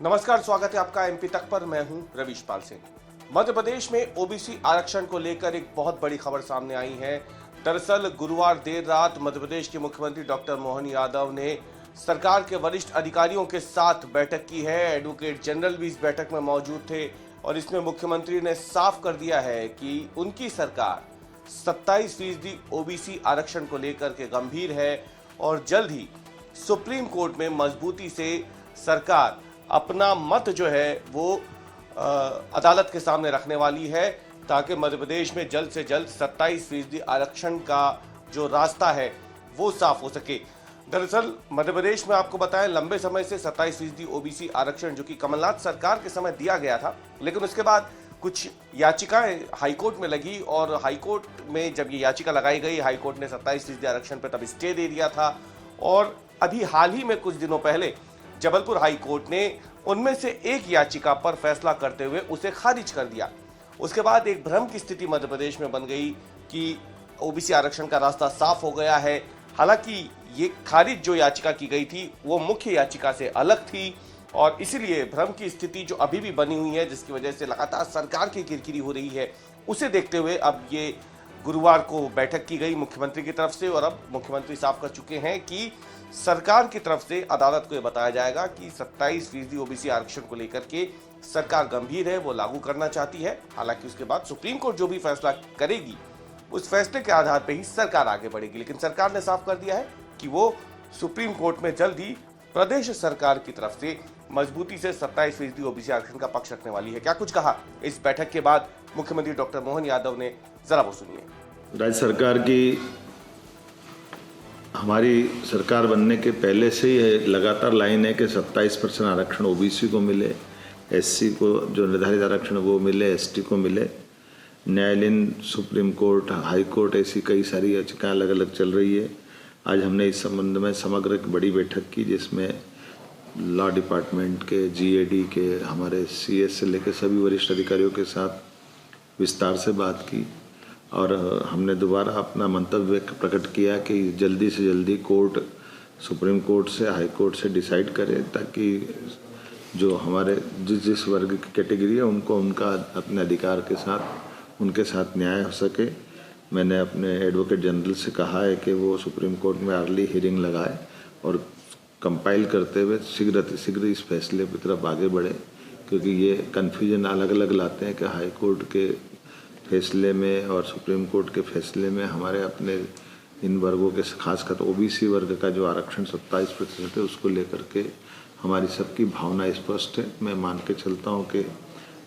नमस्कार, स्वागत है आपका एमपी तक पर। मैं हूं रवीश पाल सिंह। मध्य प्रदेश में ओबीसी आरक्षण को लेकर एक बहुत बड़ी खबर सामने आई है। दरअसल गुरुवार देर रात मध्य प्रदेश के मुख्यमंत्री डॉक्टर मोहन यादव ने सरकार के वरिष्ठ अधिकारियों के साथ बैठक की है। एडवोकेट जनरल भी इस बैठक में मौजूद थे और इसमें मुख्यमंत्री ने साफ कर दिया है कि उनकी सरकार 27% ओबीसी आरक्षण को लेकर के गंभीर है और जल्द ही सुप्रीम कोर्ट में मजबूती से सरकार अपना मत जो है वो अदालत के सामने रखने वाली है, ताकि मध्य प्रदेश में जल्द से जल्द 27% आरक्षण का जो रास्ता है वो साफ हो सके। दरअसल मध्य प्रदेश में आपको बताएं, लंबे समय से 27% ओबीसी आरक्षण जो कि कमलनाथ सरकार के समय दिया गया था, लेकिन उसके बाद कुछ याचिकाएं हाईकोर्ट में लगी और हाईकोर्ट में जब ये याचिका लगाई गई, हाईकोर्ट ने 27% आरक्षण पर तब स्टे दे दिया था और अभी हाल ही में कुछ दिनों पहले जबलपुर हाई कोर्ट ने उनमें से एक याचिका पर फैसला करते हुए उसे खारिज कर दिया। उसके बाद एक भ्रम की स्थिति मध्य प्रदेश में बन गई कि ओबीसी आरक्षण का रास्ता साफ हो गया है। हालांकि ये खारिज जो याचिका की गई थी वो मुख्य याचिका से अलग थी और इसीलिए भ्रम की स्थिति जो अभी भी बनी हुई है, जिसकी वजह से लगातार सरकार की किरकिरी हो रही है, उसे देखते हुए अब ये गुरुवार को बैठक की गई मुख्यमंत्री की तरफ से और अब मुख्यमंत्री साफ कर चुके हैं कि सरकार की तरफ से अदालत को यह बताया जाएगा कि 27% ओबीसी आरक्षण को लेकर के सरकार गंभीर है, वो लागू करना चाहती है। हालांकि उसके बाद सुप्रीम कोर्ट जो भी फैसला करेगी उस फैसले के आधार पर ही सरकार आगे बढ़ेगी, लेकिन सरकार ने साफ कर दिया है कि वो सुप्रीम कोर्ट में जल्द ही प्रदेश सरकार की तरफ से मजबूती से 27% ओबीसी आरक्षण का पक्ष रखने वाली है। क्या कुछ कहा इस बैठक के बाद मुख्यमंत्री डॉक्टर मोहन यादव ने, जरा वो सुनिए। राज्य सरकार की, हमारी सरकार बनने के पहले से ही लगातार लाइन है कि 27% आरक्षण ओबीसी को मिले, एससी को जो निर्धारित आरक्षण वो मिले, एसटी को मिले। न्यायालयीन, सुप्रीम कोर्ट, हाई कोर्ट, ऐसी कई सारी याचिकाएं अलग अलग चल रही है। आज हमने इस संबंध में समग्र एक बड़ी बैठक की, जिसमें लॉ डिपार्टमेंट के, जीएडी के, हमारे सीएस से लेकर सभी वरिष्ठ अधिकारियों के साथ विस्तार से बात की और हमने दोबारा अपना मंतव्य प्रकट किया कि जल्दी से जल्दी कोर्ट, सुप्रीम कोर्ट से, हाई कोर्ट से डिसाइड करे, ताकि जो हमारे जिस वर्ग की कैटेगरी है उनको उनका अपने अधिकार के साथ उनके साथ न्याय हो सके। मैंने अपने एडवोकेट जनरल से कहा है कि वो सुप्रीम कोर्ट में अर्ली हियरिंग लगाए और कंपाइल करते हुए शीघ्र इस फैसले की तरफ आगे बढ़े, क्योंकि ये कन्फ्यूजन अलग अलग लाते हैं कि हाई कोर्ट के फैसले में और सुप्रीम कोर्ट के फैसले में हमारे अपने इन वर्गों के, खासकर ओबीसी वर्ग का जो आरक्षण 27% है उसको लेकर के हमारी सबकी भावना स्पष्ट है। मैं मान के चलता हूँ कि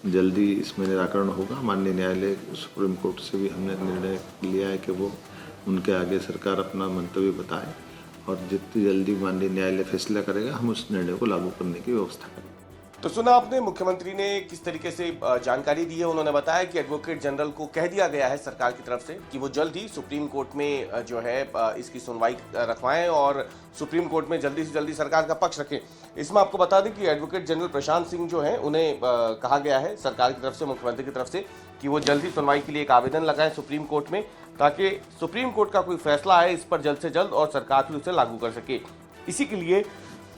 जल्दी इसमें निराकरण होगा। माननीय न्यायालय, सुप्रीम कोर्ट से भी हमने निर्णय लिया है कि वो उनके आगे सरकार अपना मंतव्य बताए और जितनी जल्दी माननीय न्यायालय फैसला करेगा हम उस निर्णय को लागू करने की व्यवस्था करेंगे। तो सुना आपने मुख्यमंत्री ने किस तरीके से जानकारी दी है। उन्होंने बताया कि एडवोकेट जनरल को कह दिया गया है सरकार की तरफ से कि वो जल्द ही सुप्रीम कोर्ट में जो है इसकी सुनवाई रखवाएं और सुप्रीम कोर्ट में जल्दी से जल्दी सरकार का पक्ष रखें। इसमें आपको बता दें कि एडवोकेट जनरल प्रशांत सिंह जो है, उन्हें कहा गया है सरकार की तरफ से, मुख्यमंत्री की तरफ से, कि वो जल्दी सुनवाई के लिए एक आवेदन लगाएं सुप्रीम कोर्ट में, ताकि सुप्रीम कोर्ट का कोई फैसला आए इस पर जल्द से जल्द और सरकार भी उसे लागू कर सके। इसी के लिए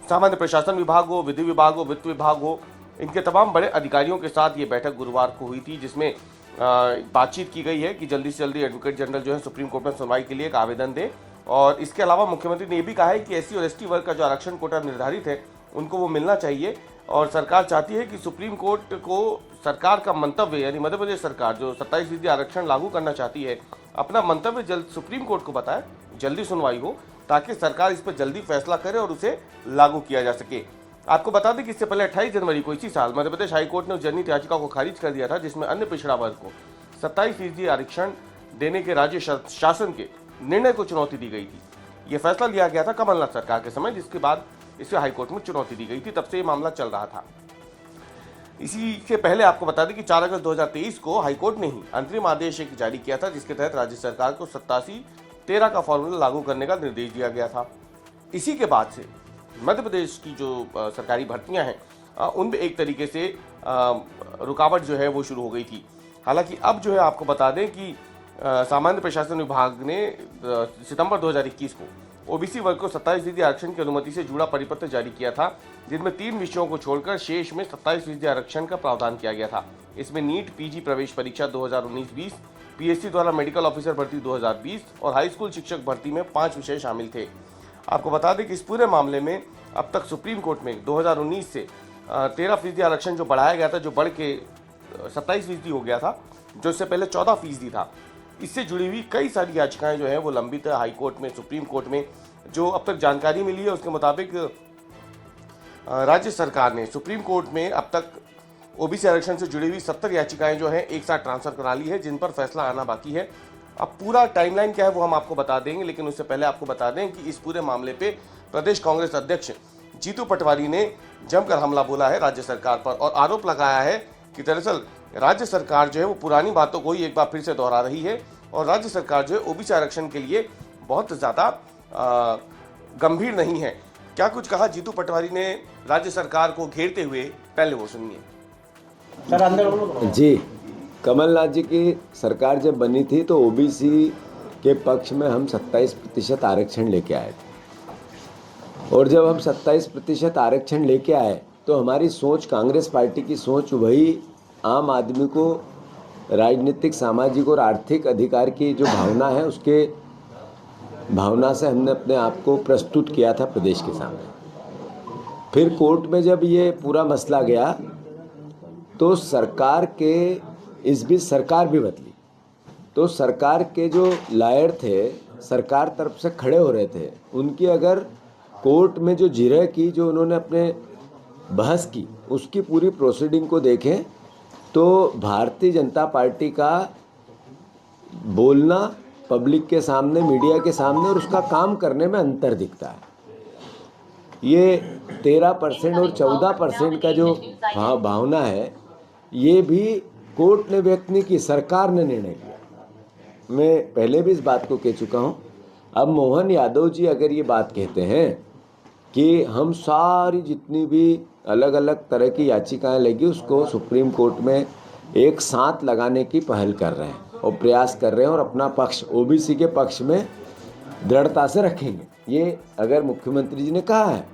सामान्य प्रशासन विभाग हो, विधि विभाग हो, वित्त विभाग हो, इनके तमाम बड़े अधिकारियों के साथ ये बैठक गुरुवार को हुई थी, जिसमें बातचीत की गई है कि जल्दी से जल्दी एडवोकेट जनरल जो है सुप्रीम कोर्ट में सुनवाई के लिए एक आवेदन दे। और इसके अलावा मुख्यमंत्री ने यह भी कहा है कि एससी और एसटी वर्ग का जो आरक्षण कोटा निर्धारित है उनको वो मिलना चाहिए और सरकार चाहती है कि सुप्रीम कोर्ट को सरकार का मंतव्य, यानी मध्य प्रदेश सरकार जो 27% आरक्षण लागू करना चाहती है, अपना मंतव्य जल्द सुप्रीम कोर्ट को बताए, जल्दी सुनवाई हो, ताकि सरकार इस पर जल्दी फैसला करे और उसे लागू किया जा सके। आपको बता दें कि इससे पहले 28 जनवरी को इसी साल मध्य प्रदेश हाईकोर्ट ने उस जनहित याचिका को खारिज कर दिया था, जिसमें अन्य पिछड़ा वर्ग को 27% आरक्षण देने के राज्य शासन के निर्णय को चुनौती दी गई थी। यह फैसला लिया गया था कमलनाथ सरकार के समय, जिसके बाद इसे हाईकोर्ट में चुनौती दी गई थी। तब से ये मामला चल रहा था। इसी से पहले आपको बता दें कि 4 अगस्त 2023 को हाईकोर्ट ने ही अंतरिम आदेश एक जारी किया था, जिसके तहत राज्य सरकार को 87-13 का फॉर्मूला लागू करने का निर्देश दिया गया था। इसी के बाद से मध्य प्रदेश की जो सरकारी भर्तियां हैं उनमें एक तरीके से रुकावट जो है वो शुरू हो गई थी। हालांकि अब जो है आपको बता दें कि सामान्य प्रशासन विभाग ने सितंबर 2021 को ओबीसी वर्ग को 27% आरक्षण की अनुमति से जुड़ा परिपत्र जारी किया था, जिनमें 3 विषयों को छोड़कर शेष में 27% आरक्षण का प्रावधान किया गया था। इसमें नीट पीजी प्रवेश परीक्षा 2019-20, पीएससी द्वारा मेडिकल ऑफिसर भर्ती 2020 और हाई स्कूल शिक्षक भर्ती में 5 विषय शामिल थे। आपको बता दें कि इस पूरे मामले में अब तक सुप्रीम कोर्ट में 2019 से 13% आरक्षण जो बढ़ाया गया था, जो बढ़ के 27% हो गया था, जो इससे पहले 14% था। इससे जुड़ी हुई कई सारी याचिकाएं जो है वो लंबित है हाई कोर्ट में, सुप्रीम कोर्ट में। जो अब तक जानकारी मिली है उसके मुताबिक राज्य सरकार ने सुप्रीम कोर्ट में अब तक ओबीसी आरक्षण से जुड़ी हुई 70 याचिकाएं जो है एक साथ ट्रांसफर करा ली है, जिन पर फैसला आना बाकी है। अब पूरा टाइमलाइन क्या है वो हम आपको बता देंगे, लेकिन उससे पहले आपको बता दें कि इस पूरे मामले पे प्रदेश कांग्रेस अध्यक्ष जीतू पटवारी ने जमकर हमला बोला है राज्य सरकार पर और आरोप लगाया है कि दरअसल राज्य सरकार जो है वो पुरानी बातों को ही एक बार फिर से दोहरा रही है और राज्य सरकार जो है ओबीसी आरक्षण के लिए बहुत ज़्यादा गंभीर नहीं है। क्या कुछ कहा जीतू पटवारी ने राज्य सरकार को घेरते हुए, पहले वो सुनिए। जी, कमलनाथ जी की सरकार जब बनी थी तो ओबीसी के पक्ष में हम 27% आरक्षण लेके आए थे और जब हम 27% आरक्षण लेके आए तो हमारी सोच, कांग्रेस पार्टी की सोच वही आम आदमी को राजनीतिक, सामाजिक और आर्थिक अधिकार की जो भावना है, उसके भावना से हमने अपने आप को प्रस्तुत किया था प्रदेश के सामने। फिर कोर्ट में जब ये पूरा मसला गया तो सरकार के इस बीच सरकार भी बदली, तो सरकार के जो लॉयर थे, सरकार तरफ से खड़े हो रहे थे, उनकी अगर कोर्ट में जो जिरह की, जो उन्होंने अपने बहस की, उसकी पूरी प्रोसीडिंग को देखें तो भारतीय जनता पार्टी का बोलना पब्लिक के सामने, मीडिया के सामने और उसका काम करने में अंतर दिखता है। ये 13% और 14% का जो भावना है, ये भी कोर्ट ने व्यक्त नहीं की, सरकार ने निर्णय लिया। मैं पहले भी इस बात को कह चुका हूँ। अब मोहन यादव जी अगर ये बात कहते हैं कि हम सारी जितनी भी अलग अलग तरह की याचिकाएं लगी उसको सुप्रीम कोर्ट में एक साथ लगाने की पहल कर रहे हैं और प्रयास कर रहे हैं और अपना पक्ष ओबीसी के पक्ष में दृढ़ता से रखेंगे, ये अगर मुख्यमंत्री जी ने कहा है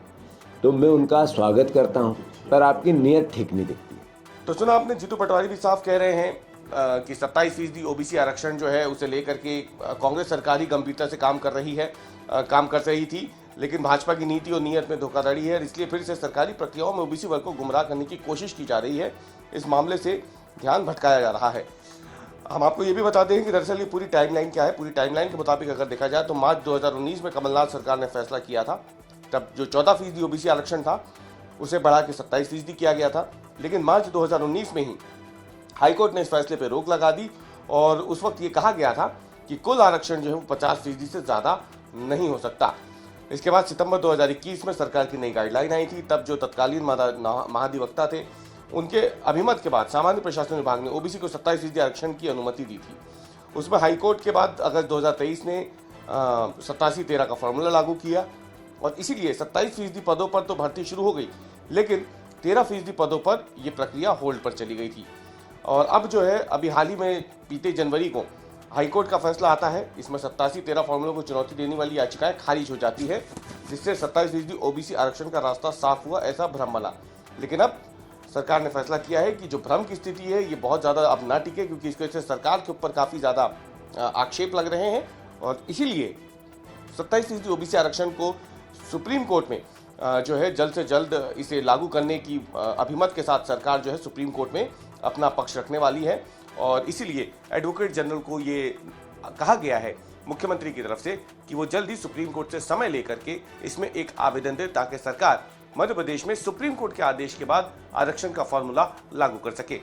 तो मैं उनका स्वागत करता हूं, पर आपकी नीयत ठीक नहीं दिखती। तो सुना आपने, जीतू पटवारी भी साफ कह रहे हैं कि 27% ओबीसी आरक्षण जो है उसे लेकर के कांग्रेस सरकार ही गंभीरता से काम कर रही थी, लेकिन भाजपा की नीति और नीयत में धोखाधड़ी है और इसलिए फिर से सरकारी प्रक्रियाओं में ओबीसी वर्ग को गुमराह करने की कोशिश की जा रही है। इस मामले से ध्यान भटकाया जा रहा है। हम आपको ये भी बता दें कि दरअसल ये पूरी टाइमलाइन क्या है। पूरी टाइमलाइन के मुताबिक अगर देखा जाए तो मार्च 2019 में कमलनाथ सरकार ने फैसला किया था, तब जो 14% ओबीसी आरक्षण था उसे बढ़ा के 27% किया गया था, लेकिन मार्च 2019 में ही हाईकोर्ट ने इस फैसले पर रोक लगा दी और उस वक्त ये कहा गया था कि कुल आरक्षण जो है वो 50% से ज़्यादा नहीं हो सकता। इसके बाद सितंबर 2021 में सरकार की नई गाइडलाइन आई थी। तब जो तत्कालीन महाधिवक्ता थे, उनके अभिमत के बाद सामान्य प्रशासन विभाग ने ओबीसी को 27% आरक्षण की अनुमति दी थी। उसमें हाईकोर्ट के बाद अगस्त 2023 ने 87-13 का फॉर्मूला लागू किया और इसीलिए 27% पदों पर तो भर्ती शुरू हो गई, लेकिन 13% पदों पर यह प्रक्रिया होल्ड पर चली गई थी। और अब जो है अभी हाल ही में बीते जनवरी को हाईकोर्ट का फैसला आता है। इसमें 87-13 फॉर्मूलों को चुनौती देने वाली याचिकाएं खारिज हो जाती है, जिससे 27% ओबीसी आरक्षण का रास्ता साफ हुआ, ऐसा भ्रम बना। लेकिन अब सरकार ने फैसला किया है कि जो भ्रम की स्थिति है ये बहुत ज़्यादा अब ना टिके, क्योंकि इसके वजह से सरकार के ऊपर काफ़ी ज़्यादा आक्षेप लग रहे हैं और इसीलिए 27% ओबीसी आरक्षण को सुप्रीम कोर्ट में जो है जल्द से जल्द इसे लागू करने की अभिमत के साथ सरकार जो है सुप्रीम कोर्ट में अपना पक्ष रखने वाली है। और इसीलिए एडवोकेट जनरल को ये कहा गया है मुख्यमंत्री की तरफ से कि वो जल्द ही सुप्रीम कोर्ट से समय लेकर के इसमें एक आवेदन दे, ताकि सरकार मध्य प्रदेश में सुप्रीम कोर्ट के आदेश के बाद आरक्षण का फॉर्मूला लागू कर सके।